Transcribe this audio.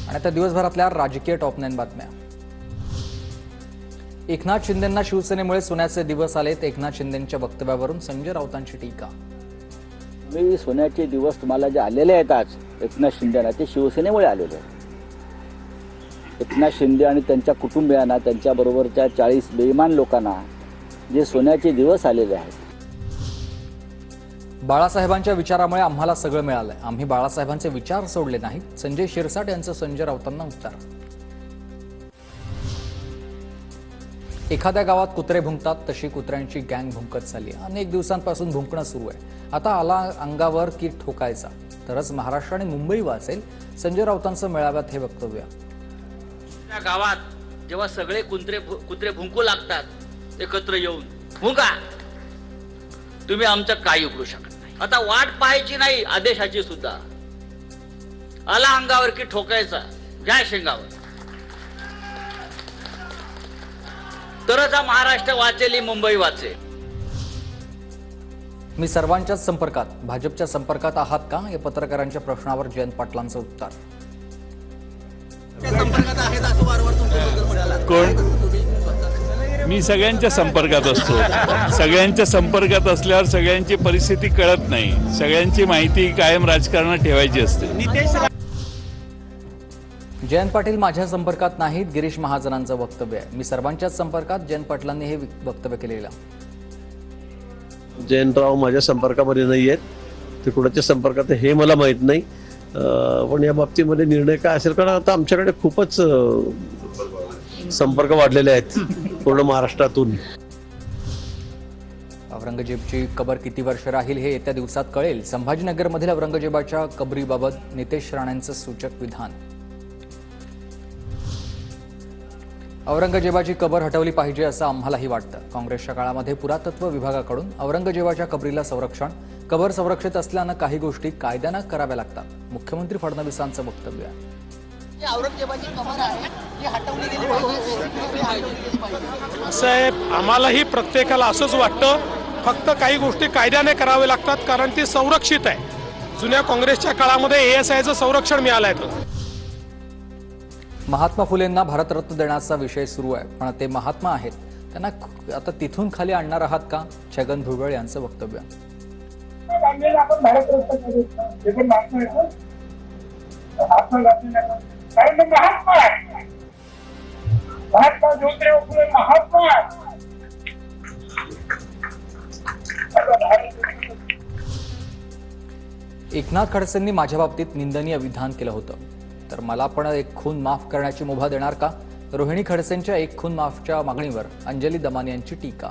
आणि आता दिवसभरातल्या राजकीय टॉप 9 बातम्या। एकनाथ शिंदेंना शिवसेनेमुळे सोन्याचे दिवस आलेत। एकनाथ शिंदेंच्या वक्तव्यावरून संजय राऊतांची टीका। मी सोन्याचे दिवस तुम्हाला जे आलेले आहेत आज एकनाथ शिंदेना ते शिवसेनेमुळे आलेले आहेत। एकनाथ शिंदे आणि त्यांच्या कुटुंबियांना त्यांच्याबरोबरच्या 40 बेईमान लोकांना जे सोन्याचे दिवस आलेले आहेत। बाळासाहेबांच्या विचारामुळे आम्हाला सगळं मिळालंय। आम्ही बाळासाहेबांचे विचार सोडले नाहीत। संजय शिरसाट यांचं संजय राऊतांना उत्तर। एखाद्या गावात कुत्रे भुंकतात तशी कुत्र्यांची गँग भुंकत चालली। अनेक दिवसांपासून भुंकणं सुरू आहे। आता आला अंगावर की ठोकायचा, तरच महाराष्ट्र आणि मुंबई वाचेल। संजय राऊतांचं मेळाव्यात हे वक्तव्य। त्या गावात जेव्हा सगळे कुत्रे भुंकू लागतात एकत्र येऊन भुंका, तुम्ही आमचं काही उकळू शकत नाही। आता वाट पाहायची नाही आदेशाची सुद्धा। आला अंगावर की ठोकायचा, घ्या शेंगावर, तरच हा महाराष्ट्र वाचेल, मुंबई वाचेल। मी सर्वांच्याच संपर्कात, भाजपच्या संपर्कात आहात का, या पत्रकारांच्या प्रश्नावर जयंत पाटलांचं उत्तर। मी सगळ्यांच्या संपर्कात असतो। सगळ्यांच्या संपर्कात असल्यावर सगळ्यांची परिस्थिती कळत नाही। सगळ्यांची माहिती कायम राजकारणात ठेवायची असते। जयंत पाटील माझ्या संपर्कात नाहीत, गिरीश महाजनांचं वक्तव्य आहे। मी सर्वांच्याच संपर्कात, जयंत पाटलांनी हे वक्तव्य केलेलं। जयंतराव माझ्या संपर्कामध्ये नाही आहेत, ते कुणाच्या संपर्कात हे मला माहीत नाही। पण या बाबतीमध्ये निर्णय काय असेल, कारण आता आमच्याकडे खूपच संपर्क वाढलेले आहेत पूर्ण महाराष्ट्रातून। औरंगजेबाची कबर किती वर्ष राहील हे येत्या दिवसात कळेल। संभाजीनगरमधील औरंगजेबाच्या कबरीबाबत नितेश राणेंचं सूचक विधान। औरंगजेबाची कबर हटवली पाहिजे असं आम्हालाही वाटतं। काँग्रेसच्या काळामध्ये पुरातत्व विभागाकडून औरंगजेबाच्या कबरीला संरक्षण, कबर संरक्षित असल्यानं काही गोष्टी कायद्यानं कराव्या लागतात। मुख्यमंत्री फडणवीसांचं वक्तव्य आहे। औरंगजेबाची कबर आहे ही हटवली गेली पाहिजे। साहेब, आम्हालाही प्रत्येकाला असंच वाटतं, फक्त काही गोष्टी कायद्याने कराव्या लागतात, कारण ती संरक्षित आहे। जुन्या काँग्रेसच्या काळामध्ये ASIचं संरक्षण मिळालंय। महात्मा फुलेंना भारतरत्न देण्याचा विषय सुरू आहे, पण ते महात्मा आहेत, त्यांना आता तिथून खाली आणणार आहात का, छगन भुजबळ यांचं वक्तव्य। एकनाथ खडसेंनी माझ्या बाबतीत निंदनीय विधान केलं होतं, तर मला पण एक खून माफ करण्याची मुभा देणार का, रोहिणी खडसेंच्या एक खून माफच्या मागणीवर अंजली दमानी यांची टीका।